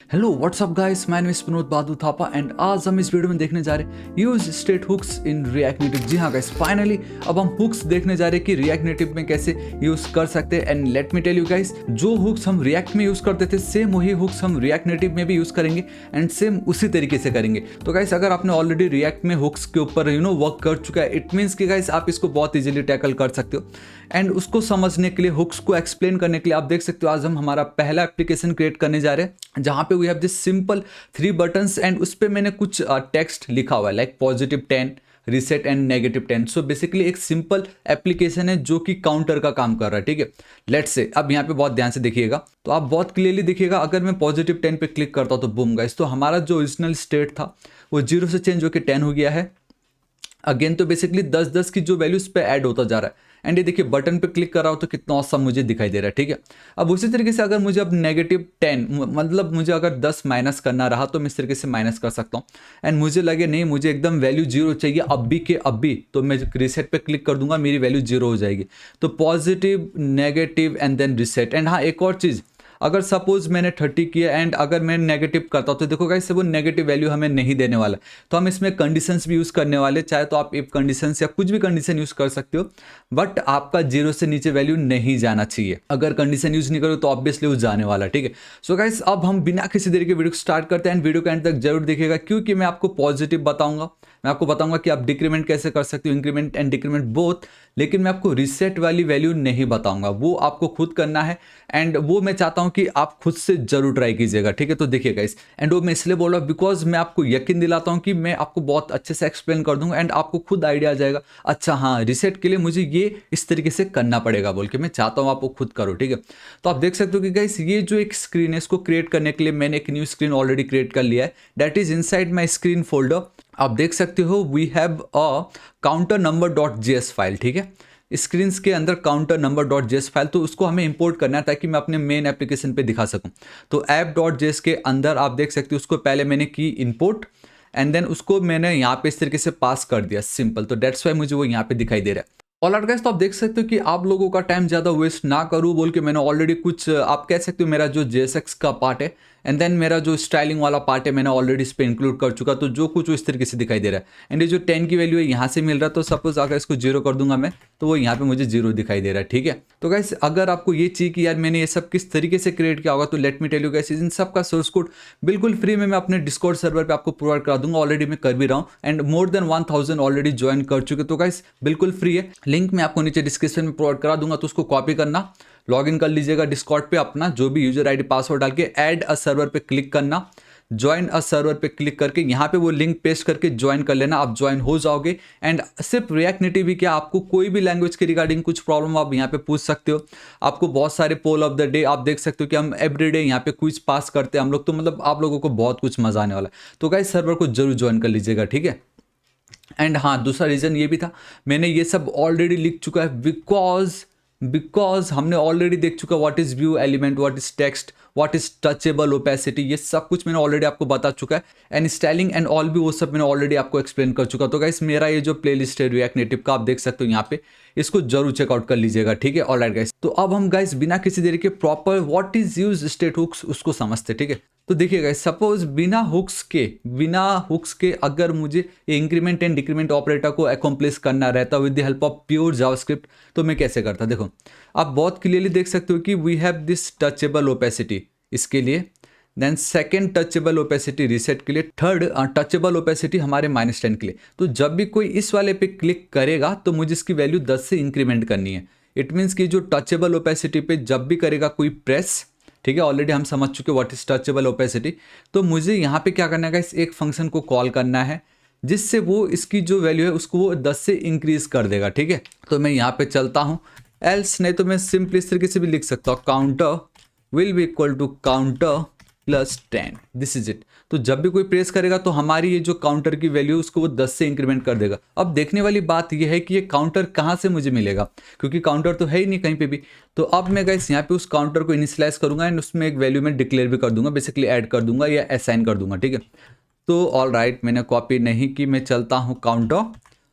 Hello what's up guys, मैं विनोद बादू Thapa and आज हम इस वीडियो में देखने जा रहे हैं use state hooks in React Native. जी हाँ गाइस, फाइनली अब हम हुक्स देखने जा रहे हैं कि रिएक्ट नेटिव में कैसे यूज कर सकते हैं। And let me tell you guys, जो हुक्स हम रिएक्ट में यूज करते थे सेम वही हुक्स हम रिएक्ट नेटिव में भी यूज करेंगे एंड सेम उसी तरीके से करेंगे। तो गाइस, अगर आपने ऑलरेडी रिएक्ट में हुक्स के ऊपर वर्क कर चुका है, इट मीन्स कि गाइस आप इसको बहुत इजीली टैकल कर सकते हो। एंड उसको समझने के लिए, हुक्स को एक्सप्लेन करने के लिए आप देख सकते हो आज हम हमारा पहला एप्लीकेशन क्रिएट करने जा रहे हैं जहां पे we have this simple 3 buttons and उस पे मैंने कुछ टेक्स्ट लिखा हुआ है like +10 reset and -10। So basically एक सिंपल एप्लीकेशन है जो कि काउंटर का काम कर रहा है। ठीक है, लेट्स से अब यहाँ पे बहुत ध्यान से देखिएगा तो आप बहुत क्लियरली देखिएगा। अगर मैं +10 पे क्लिक करता हूँ तो बूम गाइस, तो हमारा जो ओरिजिनल स्टेट था वो 0 से चेंज होकर 10 हो गया है। अगेन तो बेसिकली 10-10 की जो वैल्यू इस पे ऐड होता जा रहा है। एंड ये देखिए बटन पे क्लिक कर रहा हूँ तो कितना औसम मुझे दिखाई दे रहा है। ठीक है, अब उसी तरीके से अगर मुझे अब -10 मतलब मुझे अगर 10 माइनस करना रहा तो मैं इस तरीके से माइनस कर सकता हूँ। एंड मुझे लगे नहीं मुझे एकदम वैल्यू 0 चाहिए अब भी के अब भी, तो मैं रिसेट पे क्लिक कर दूंगा, मेरी वैल्यू 0 हो जाएगी। तो positive, negative and then reset. And हाँ, एक और चीज़, अगर सपोज मैंने 30 किया एंड अगर मैं नेगेटिव करता हूँ तो देखो गाइस वो नेगेटिव वैल्यू हमें नहीं देने वाला। तो हम इसमें कंडीशंस भी यूज़ करने वाले, चाहे तो आप इफ कंडीशंस या कुछ भी कंडीशन यूज़ कर सकते हो, बट आपका 0 से नीचे वैल्यू नहीं जाना चाहिए। अगर कंडीशन यूज़ नहीं करो तो ऑब्वियसली वो जाने वाला। ठीक है, सो गाइस अब हम बिना किसी देरी के वीडियो को स्टार्ट करते हैं एंड वीडियो के एंड तक जरूर देखिएगा क्योंकि मैं आपको पॉजिटिव बताऊंगा, मैं आपको बताऊंगा कि आप डिक्रीमेंट कैसे कर सकते हो, इंक्रीमेंट एंड डिक्रीमेंट बोथ। लेकिन मैं आपको रिसेट वाली वैल्यू नहीं बताऊंगा, वो आपको खुद करना है एंड वो मैं चाहता हूं कि आप खुद से जरूर ट्राई कीजिएगा। ठीक है, तो देखिएगा इस एंड वो मैं इसलिए बोल रहा हूँ बिकॉज मैं आपको यकीन दिलाता हूं कि मैं आपको बहुत अच्छे से एक्सप्लेन कर दूंगा एंड आपको खुद आइडिया आ जाएगा, अच्छा हाँ रिसेट के लिए मुझे ये इस तरीके से करना पड़ेगा बोल के। मैं चाहता हूँ आप वो खुद करो। ठीक है, तो आप देख सकते हो कि गाइस ये जो एक स्क्रीन है इसको क्रिएट करने के लिए मैंने एक न्यू स्क्रीन ऑलरेडी क्रिएट कर लिया है, that is inside my screen folder. आप देख सकते हो we have a counter number .js file. ठीक है, स्क्रीन के अंदर काउंटर नंबर .js फाइल, तो उसको हमें इंपोर्ट करना है ताकि मैं अपने मेन एप्लीकेशन पे दिखा सकूं। तो app.js के अंदर आप देख सकते हो उसको पहले मैंने की इंपोर्ट एंड देन उसको मैंने यहाँ पे इस तरीके से पास कर दिया सिंपल। तो डेट्स वाई मुझे वो यहाँ पे दिखाई दे रहा है। ऑलराइट गाइस, तो आप देख सकते हो कि आप लोगों का टाइम ज़्यादा वेस्ट ना करूँ बोल के मैंने ऑलरेडी कुछ आप कह सकते हो मेरा जो JSX का पार्ट है एंड देन मेरा जो स्टाइलिंग वाला पार्ट है मैंने ऑलरेडी इस पर इंक्लूड कर चुका। तो जो कुछ वो इस तरीके से दिखाई दे रहा है एंड ये जो 10 की वैल्यू है यहाँ से मिल रहा है। तो सपोज अगर इसको 0 कर दूंगा मैं तो वो यहाँ पे मुझे 0 दिखाई दे रहा है। ठीक है, तो गाइस अगर आपको ये चाहिए कि यार मैंने ये सब किस तरीके से क्रिएट किया होगा तो let me tell you guys, इन सब का सोर्स कोड बिल्कुल फ्री में मैं अपने डिस्कॉर्ड सर्वर पे आपको प्रोवाइड करा दूंगा। ऑलरेडी मैं कर भी रहा हूँ and more than 1000 already join कर चुके। तो गाइस बिल्कुल फ्री है, लिंक मैं आपको नीचे डिस्क्रिप्शन में प्रोवाइड करा दूंगा। तो उसको कॉपी करना, लॉग इन कर लीजिएगा डिस्कॉर्ड पे, अपना जो भी यूजर आईडी पासवर्ड डाल के ऐड अ सर्वर पे क्लिक करना, ज्वाइन अ सर्वर पे क्लिक करके यहाँ पे वो लिंक पेस्ट करके ज्वाइन कर लेना, आप ज्वाइन हो जाओगे। एंड सिर्फ रिएक्ट नेटिव ही क्या, आपको कोई भी लैंग्वेज के रिगार्डिंग कुछ प्रॉब्लम आप यहाँ पे पूछ सकते हो। आपको बहुत सारे पोल ऑफ द डे आप देख सकते हो कि हम एवरीडे यहाँ पे क्विज पास करते हैं हम लोग, तो मतलब आप लोगों को बहुत कुछ मजा आने वाला है। तो गाइस सर्वर को जरूर ज्वाइन कर लीजिएगा। ठीक है, एंड हाँ दूसरा रीज़न ये भी था, मैंने ये सब ऑलरेडी लिख चुका है बिकॉज हमने ऑलरेडी देख चुका what is view element, what is text, what is touchable opacity, ये सब कुछ मैंने ऑलरेडी आपको बता चुका है एंड स्टाइलिंग एंड ऑल भी वो सब मैंने ऑलरेडी आपको एक्सप्लेन कर चुका। तो गाइस मेरा ये जो प्लेलिस्ट है रिएक्ट नेटिव का आप देख सकते हो यहाँ पे, इसको जरूर चेकआउट कर लीजिएगा। ठीक है, ऑलराइट गाइस, तो अब हम गाइस बिना किसी देरी के proper what is use state hooks उसको समझते। ठीक है, तो देखिए गाइस सपोज बिना हुक्स के अगर मुझे इंक्रीमेंट एंड डिक्रीमेंट ऑपरेटर को अकम्प्लिश करना रहता with the help of pure JavaScript, तो मैं कैसे करता। देखो आप बहुत क्लियरली देख सकते हो कि we have this touchable opacity इसके लिए, then second touchable opacity reset के लिए, थर्ड टचेबल ओपेसिटी हमारे -10 के लिए। तो जब भी कोई इस वाले पे क्लिक करेगा तो मुझे इसकी वैल्यू 10 से इंक्रीमेंट करनी है। इट मीन्स कि जो टचेबल ओपेसिटी पे जब भी करेगा कोई प्रेस, ठीक है ऑलरेडी हम समझ चुके व्हाट इज टचेबल ओपेसिटी, तो मुझे यहाँ पे क्या करना है गाइस, एक फंक्शन को कॉल करना है जिससे वो इसकी जो वैल्यू है उसको वो 10 से इंक्रीज कर देगा। ठीक है, तो मैं यहाँ पे चलता हूँ, एल्स नहीं तो मैं सिंपली इस तरीके से भी लिख सकता हूँ, counter will be equal to counter +10, this is it. तो जब भी कोई प्रेस करेगा तो हमारी ये जो काउंटर की वैल्यू उसको वो 10 से इंक्रीमेंट कर देगा। अब देखने वाली बात ये है कि ये काउंटर कहाँ से मुझे मिलेगा, क्योंकि काउंटर तो है ही नहीं कहीं पे भी। तो अब मैं गाइस यहाँ पे उस काउंटर को इनिशियलाइज करूंगा एंड उसमें एक वैल्यू में डिक्लेयर भी कर दूंगा, बेसिकली ऐड कर दूंगा या असाइन कर दूंगा। ठीक है, तो ऑल राइट मैंने कॉपी नहीं की, मैं चलता हूँ काउंटर,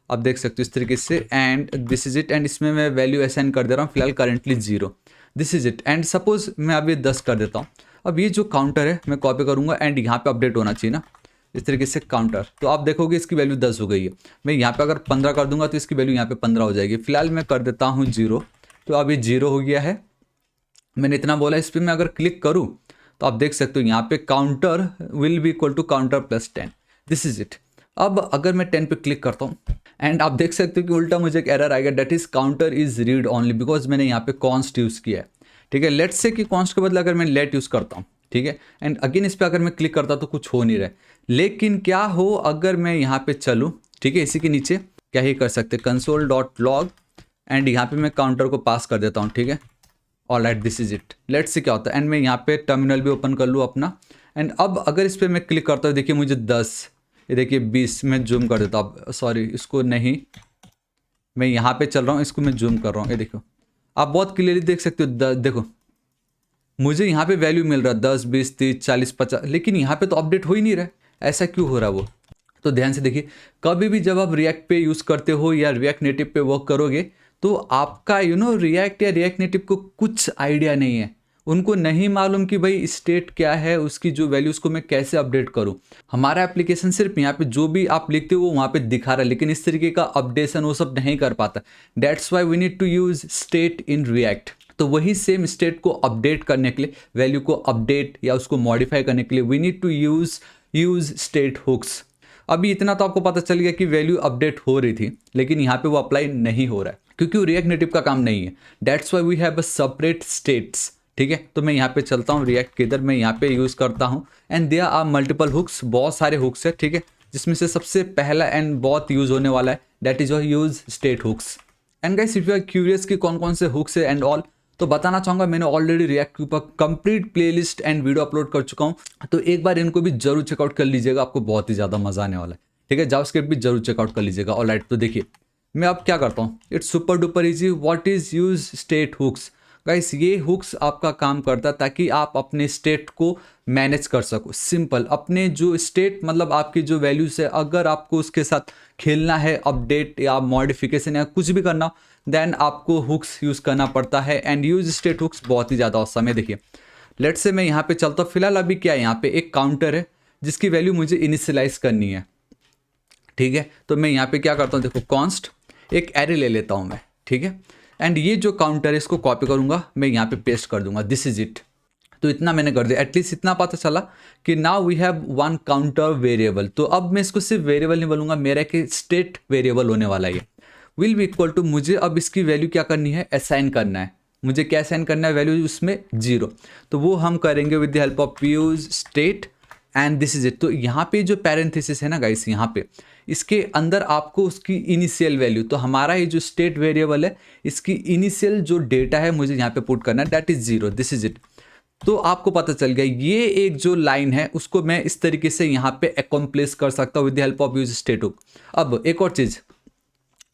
अब देख सकते हो इस तरीके से and this is it. And इसमें मैं वैल्यू असाइन कर दे रहा हूँ फिलहाल currently 0, this is it. And suppose मैं अभी 10 कर देता हूँ। अब ये जो काउंटर है मैं कॉपी करूँगा एंड यहाँ पे अपडेट होना चाहिए ना इस तरीके से काउंटर, तो आप देखोगे इसकी वैल्यू 10 हो गई है। मैं यहाँ पे अगर 15 कर दूंगा तो इसकी वैल्यू यहाँ पे 15 हो जाएगी। फिलहाल मैं कर देता हूँ 0, तो अब ये 0 हो गया है। मैंने इतना बोला। इस पर मैं अगर क्लिक करूँ तो आप देख सकते हो यहाँ पे counter will be equal to counter plus 10, this is it. अब अगर मैं 10 पे क्लिक करता हूँ एंड आप देख सकते हो कि उल्टा मुझे एक एरर आएगा, that is counter is read only, because मैंने यहाँ पे कॉन्स्ट यूज़ किया है। ठीक है, लेट्स से कि कॉन्स्ट के बदले अगर मैं लेट यूज़ करता हूँ, ठीक है, एंड अगेन इस पर अगर मैं क्लिक करता तो कुछ हो नहीं रहा है। लेकिन क्या हो अगर मैं यहाँ पे चलूँ, ठीक है, इसी के नीचे क्या ही कर सकते, console.log एंड यहाँ पे मैं काउंटर को पास कर देता हूँ। ठीक है, alright, this is it. Let's say क्या होता है, एंड मैं यहाँ पे टर्मिनल भी ओपन कर लूँ अपना, एंड अब अगर इस पर मैं क्लिक करता हूँ, देखिए मुझे 10, ये देखिए 20, मैं जूम कर देता हूँ। सॉरी, इसको नहीं, मैं यहाँ पे चल रहा हूँ, इसको मैं जूम कर रहा हूँ। ये देखो, आप बहुत क्लियरली देख सकते हो। देखो मुझे यहाँ पे वैल्यू मिल रहा है 10, 20, 30, 40, 50, लेकिन यहाँ पे तो अपडेट हो ही नहीं रहा है। ऐसा क्यों हो रहा है वो? तो ध्यान से देखिए, कभी भी जब आप रिएक्ट पे यूज़ करते हो या रिएक्ट नेटिव पे वर्क करोगे तो आपका रिएक्ट या रिएक्ट नेटिव को कुछ आइडिया नहीं है। उनको नहीं मालूम कि भाई स्टेट क्या है, उसकी जो वैल्यूज़ को मैं कैसे अपडेट करूँ। हमारा एप्लीकेशन सिर्फ यहाँ पे जो भी आप लिखते हो वो वहाँ पे दिखा रहा है, लेकिन इस तरीके का अपडेशन वो सब नहीं कर पाता। That's why we need to use state in React. तो वही सेम स्टेट को अपडेट करने के लिए, वैल्यू को अपडेट या उसको मॉडिफाई करने के लिए we need to use state hooks. अभी इतना तो आपको पता चल गया कि वैल्यू अपडेट हो रही थी, लेकिन यहाँ पे वो अप्लाई नहीं हो रहा है क्योंकि वो रिएक्ट नेटिव का काम नहीं है। That's why we have a separate states. ठीक है, तो मैं यहाँ पे चलता हूँ रिएक्ट के इधर, मैं यहाँ पे यूज़ करता हूँ and there are multiple hooks, बहुत सारे हुक्स है। ठीक है, जिसमें से सबसे पहला एंड बहुत यूज़ होने वाला है that is your use state hooks. And guys, if you are curious कि कौन कौन से हुक्स है एंड ऑल, तो बताना चाहूँगा मैंने ऑलरेडी रिएक्ट के ऊपर complete playlist and video upload कर चुका हूँ, तो एक बार इनको भी जरूर चेकआउट कर लीजिएगा, आपको बहुत ही ज़्यादा मजा आने वाला है। ठीक है, जावास्क्रिप्ट भी जरूर चेकआउट कर लीजिएगा। ऑलराइट, तो देखिए मैं अब क्या करता हूँ, it's super duper easy. What is use state hooks? Guys, ये हुक्स आपका काम करता है ताकि आप अपने स्टेट को मैनेज कर सको। सिंपल, अपने जो स्टेट मतलब आपकी जो वैल्यूज है, अगर आपको उसके साथ खेलना है, अपडेट या मॉडिफिकेशन या कुछ भी करना, देन आपको हुक्स यूज़ करना पड़ता है। एंड यूज स्टेट हुक्स बहुत ही ज़्यादा औसम है। देखिए लेट्स से मैं यहाँ पे चलता हूँ। फिलहाल अभी क्या है, यहाँ पे एक काउंटर है जिसकी वैल्यू मुझे इनिशियलाइज करनी है। ठीक है, तो मैं यहाँ पे क्या करता हूँ, देखो कॉन्स्ट एक एरे ले लेता हूँ मैं। ठीक है, एंड ये जो काउंटर है इसको कॉपी करूँगा, मैं यहाँ पे पेस्ट कर दूंगा, दिस इज इट। तो इतना मैंने कर दिया, एटलीस्ट इतना पता चला कि now we have one counter variable. तो अब मैं इसको सिर्फ वेरिएबल नहीं बोलूँगा, मेरा एक स्टेट वेरिएबल होने वाला है। विल बी इक्वल टू, मुझे अब इसकी वैल्यू क्या करनी है, असाइन करना है। मुझे क्या असाइन करना है, वैल्यू उसमें 0, तो वो हम करेंगे with the help of use state and this is it. तो यहाँ पे जो पैरेंथेसिस है ना गाइस, यहाँ पे इसके अंदर आपको उसकी इनिशियल वैल्यू, तो हमारा ये जो स्टेट वेरिएबल है इसकी इनिशियल जो डेटा है मुझे यहाँ पे पुट करना है, that is 0, this is it. तो आपको पता चल गया, ये एक जो लाइन है उसको मैं इस तरीके से यहाँ पे अकॉम्प्लिश कर सकता हूँ with the help of use state hook. अब एक और चीज़,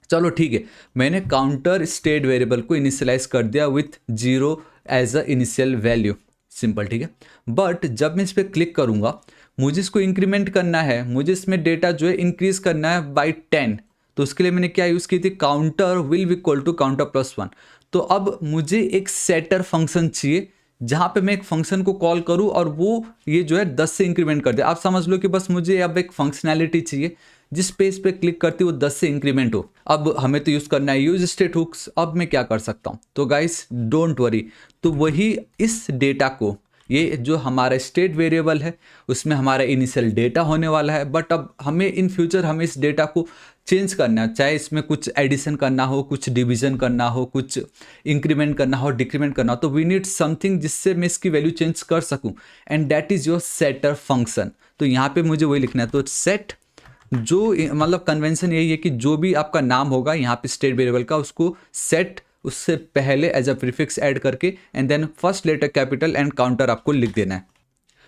चलो ठीक है, मैंने काउंटर स्टेट वेरिएबल को इनिशियलाइज कर दिया with 0 as a initial value, simple. ठीक है, बट जब मैं इस पर क्लिक करूंगा, मुझे इसको इंक्रीमेंट करना है, मुझे इसमें डेटा जो है इंक्रीज करना है बाई 10। तो उसके लिए मैंने क्या यूज़ की थी, counter will be equal to counter plus 1। तो अब मुझे एक सेटर फंक्शन चाहिए जहाँ पे मैं एक फंक्शन को कॉल करूँ और वो ये जो है 10 से इंक्रीमेंट कर दे। आप समझ लो कि बस मुझे अब एक फंक्शनैलिटी चाहिए जिस पेज पे क्लिक करती वो 10 से इंक्रीमेंट हो। अब हमें तो यूज़ करना है यूज स्टेट हुक्स। अब मैं क्या कर सकता हूँ, तो गाइस डोंट वरी, तो वही इस डेटा को, ये जो हमारा स्टेट वेरिएबल है उसमें हमारा इनिशियल डेटा होने वाला है, बट अब हमें इन फ्यूचर हमें इस डेटा को चेंज करना है, चाहे इसमें कुछ एडिशन करना हो, कुछ डिवीजन करना हो, कुछ इंक्रीमेंट करना हो, डिक्रीमेंट करना हो, तो वी नीड समथिंग जिससे मैं इसकी वैल्यू चेंज कर सकूं, and that is your setter function. तो यहाँ पे मुझे वही लिखना है, तो सेट जो मतलब कन्वेंशन यही है कि जो भी आपका नाम होगा यहाँ पे स्टेट वेरिएबल का, उसको सेट उससे पहले एज अ प्रीफिक्स ऐड करके and then first letter capital and counter आपको लिख देना है।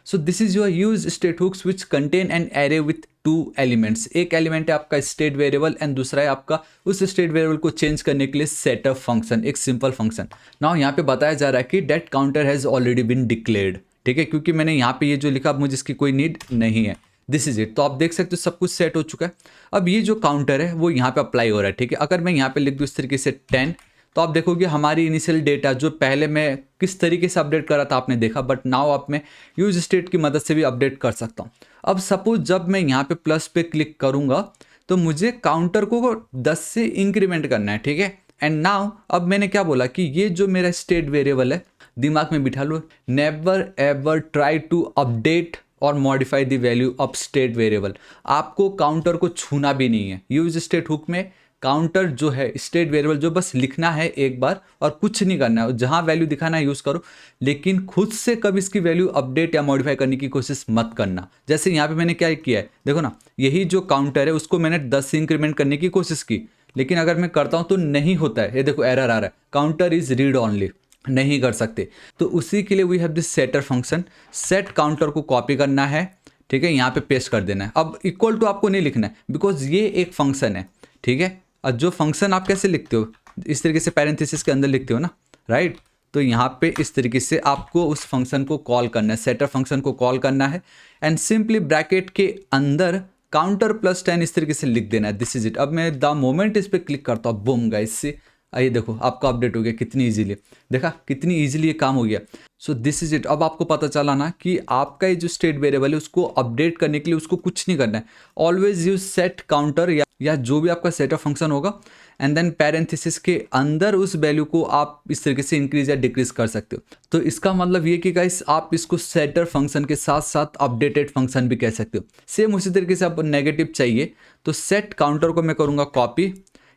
So this is your use state hooks which contain an array with 2 elements. एक एलिमेंट है आपका स्टेट वेरिएबल एंड दूसरा है आपका उस स्टेट वेरिएबल को चेंज करने के लिए सेटअप फंक्शन, एक सिंपल फंक्शन। नाउ यहाँ पे बताया जा रहा है कि that counter has already been declared. ठीक है, क्योंकि मैंने यहाँ पे ये जो लिखा, अब मुझे इसकी कोई नीड नहीं है, दिस इज इट। तो आप देख सकते हो सब कुछ सेट हो चुका है। अब ये जो काउंटर है वो यहाँ पे अप्लाई हो रहा है। ठीक है, अगर मैं यहाँ पे लिख दूँ इस तरीके से 10, तो आप देखोगे हमारी इनिशियल डेटा जो पहले मैं किस तरीके से अपडेट कर रहा था आपने देखा, बट नाउ अब मैं यूज स्टेट की मदद से भी अपडेट कर सकता हूँ। अब सपोज जब मैं यहाँ पे प्लस पे क्लिक करूँगा तो मुझे काउंटर को 10 से इंक्रीमेंट करना है, ठीक है। एंड नाउ अब मैंने क्या बोला कि ये जो मेरा स्टेट वेरिएबल है, दिमाग में बिठा लो, never ever try to update और modify the value of state variable. आपको काउंटर को छूना भी नहीं है। यूज स्टेट हुक में काउंटर जो है स्टेट वेरिएबल जो बस लिखना है एक बार और कुछ नहीं करना है, जहां वैल्यू दिखाना है यूज करो, लेकिन खुद से कभी इसकी वैल्यू अपडेट या मॉडिफाई करने की कोशिश मत करना। जैसे यहाँ पे मैंने क्या किया है, देखो ना, यही जो काउंटर है उसको मैंने 10 से इंक्रीमेंट करने की कोशिश की, लेकिन अगर मैं करता हूं तो नहीं होता है। ये देखो एरर आ रहा है, काउंटर इज रीड ऑनली, नहीं कर सकते। तो उसी के लिए we have this setter function. Set counter को कॉपी करना है, ठीक है, यहाँ पे पेस्ट कर देना है। अब इक्वल टू आपको नहीं लिखना है बिकॉज ये एक फंक्शन है, ठीक है। और जो फंक्शन आप कैसे लिखते हो, इस तरीके से पैरेंथेसिस के अंदर लिखते हो ना, राइट। तो यहाँ पे इस तरीके से आपको उस फंक्शन को कॉल करना है, सेटर फंक्शन को कॉल करना है एंड सिंपली ब्रैकेट के अंदर काउंटर प्लस 10 इस तरीके से लिख देना है। This is it. अब मैं द मोमेंट इस पर क्लिक करता हूँ, बूम गाइस, से आइए देखो आपका अपडेट हो गया कितनी इजीली, देखा कितनी इजीली ये काम हो गया। सो दिस इज इट। अब आपको पता चला ना कि आपका ये जो स्टेट वेरिएबल है उसको अपडेट करने के लिए उसको कुछ नहीं करना है। ऑलवेज यूज सेट काउंटर या जो भी आपका सेट ऑफ फंक्शन होगा एंड देन पैरेंथेसिस के अंदर उस वैल्यू को आप इस तरीके से इंक्रीज या डिक्रीज कर सकते हो। तो इसका मतलब ये कि गाइस आप इसको सेटर फंक्शन के साथ साथ अपडेटेड फंक्शन भी कह सकते हो। सेम उसी तरीके से आप नेगेटिव चाहिए तो सेट काउंटर को मैं करूँगा कॉपी,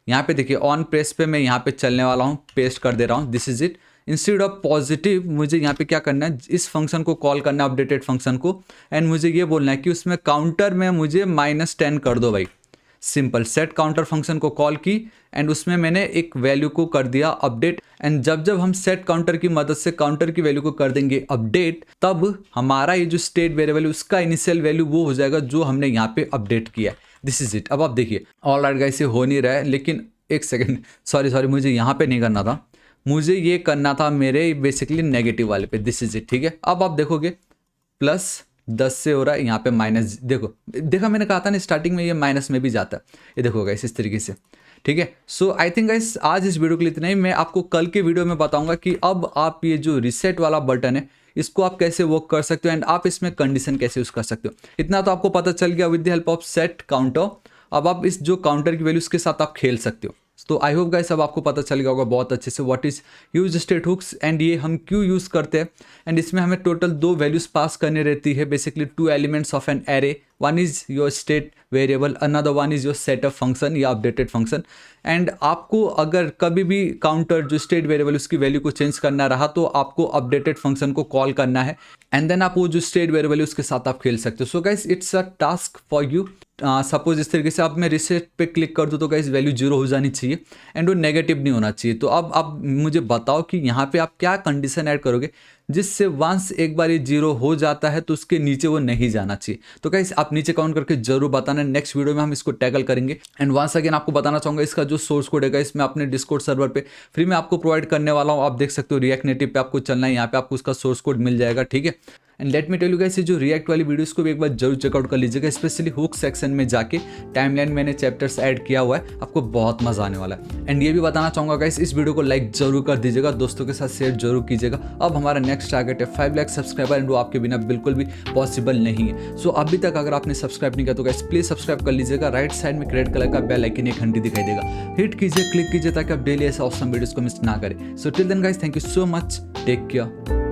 यहाँ पे देखिए ऑन प्रेस पे मैं यहाँ पे चलने वाला हूँ, पेस्ट कर दे रहा हूँ, this is it. Instead of positive मुझे यहाँ पे क्या करना है, इस फंक्शन को कॉल करना है, अपडेटेड फंक्शन को, एंड मुझे ये बोलना है कि उसमें काउंटर में मुझे -10 कर दो भाई। सिंपल सेट काउंटर फंक्शन को कॉल की एंड उसमें मैंने एक वैल्यू को कर दिया अपडेट। एंड जब हम सेट काउंटर की मदद से काउंटर की वैल्यू को कर देंगे अपडेट, तब हमारा ये जो स्टेट वेरिएबल है उसका इनिशियल वैल्यू वो हो जाएगा जो हमने यहाँ पे अपडेट किया है। This is it. अब आप देखिए ऑल राइट गाइस, ये हो नहीं रहा है, लेकिन एक सेकेंड, सॉरी मुझे यहाँ पे नहीं करना था, मुझे ये करना था मेरे बेसिकली नेगेटिव वाले पे। दिस इज इट, ठीक है। अब आप देखोगे +10 से हो रहा है, यहाँ पे माइनस, देखा मैंने कहा था ना स्टार्टिंग में ये माइनस में भी जाता है, ये देखो गाइस इस तरीके से, ठीक है। सो आई थिंक गाइस आज इस वीडियो के लिए इतना ही। मैं आपको कल के वीडियो में बताऊंगा कि अब आप ये जो रिसेट वाला बटन है इसको आप कैसे वर्क कर सकते हो एंड आप इसमें कंडीशन कैसे यूज कर सकते हो। इतना तो आपको पता चल गया with the help of set counter. अब आप इस जो काउंटर की वैल्यूज के साथ आप खेल सकते हो। तो आई होप गाइस अब आपको पता चल गया होगा बहुत अच्छे से what is use state hooks and ये हम क्यों यूज़ करते हैं। एंड इसमें हमें टोटल 2 वैल्यूज पास करनी रहती है, basically 2 elements of an array. One is your state variable, another one is your setup function या अपडेटेड फंक्शन। एंड आपको अगर कभी भी काउंटर जो स्टेट वेरिएबल उसकी वैल्यू को चेंज करना रहा तो आपको अपडेटेड फंक्शन को कॉल करना है एंड देन आप वो जो स्टेट वेरिएबल है उसके साथ आप खेल सकते हो। So guys it's a task for you. Suppose इस तरीके से अब मैं रिसेट पे क्लिक कर दूँ तो गाइस वैल्यू 0 हो जानी चाहिए एंड वो नेगेटिव नहीं होना चाहिए। तो अब आप मुझे बताओ कि यहाँ पे आप क्या कंडीशन ऐड करोगे जिससे वंस एक बार ये 0 हो जाता है तो उसके नीचे वो नहीं जाना चाहिए। तो गाइस आप नीचे काउंट करके जरूर बताना, नेक्स्ट वीडियो में हम इसको टैकल करेंगे। एंड वंस अगेन आपको बताना चाहूँगा इसका जो सोर्स कोड है इसमें अपने डिस्कॉर्ड सर्वर पे फ्री में आपको प्रोवाइड करने वाला हूँ। आप देख सकते हो रिएक्ट नेटिव पे आपको चलना है, यहाँ पे आपको उसका सोर्स कोड मिल जाएगा, ठीक है। And let me tell you guys, ये जो रिएक्ट वाली वीडियोस को भी एक बार जरूर चेकआउट कर लीजिएगा, स्पेशली हुक सेक्शन में जाके टाइमलाइन मैंने चैप्टर्स ऐड किया हुआ है, आपको बहुत मजा आने वाला है। एंड ये भी बताना चाहूँगा गाइस इस वीडियो को लाइक जरूर कर दीजिएगा, दोस्तों के साथ शेयर जरूर कीजिएगा। अब हमारा नेक्स्ट टारगेट है 5 लाख सब्सक्राइबर एंड वो आपके बिना बिल्कुल भी पॉसिबल नहीं है। सो अभी तक अगर आपने सब्सक्राइब नहीं किया तो गाइस प्लीज सब्सक्राइब कर लीजिएगा। राइट साइड में रेड कलर का बेल आइकन एक घंटी दिखाई देगा, हिट कीजिए, क्लिक कीजिए ताकि आप डेली ऐसे ऑसम वीडियोस को मिस ना करें। So till then guys, thank you so much, take care.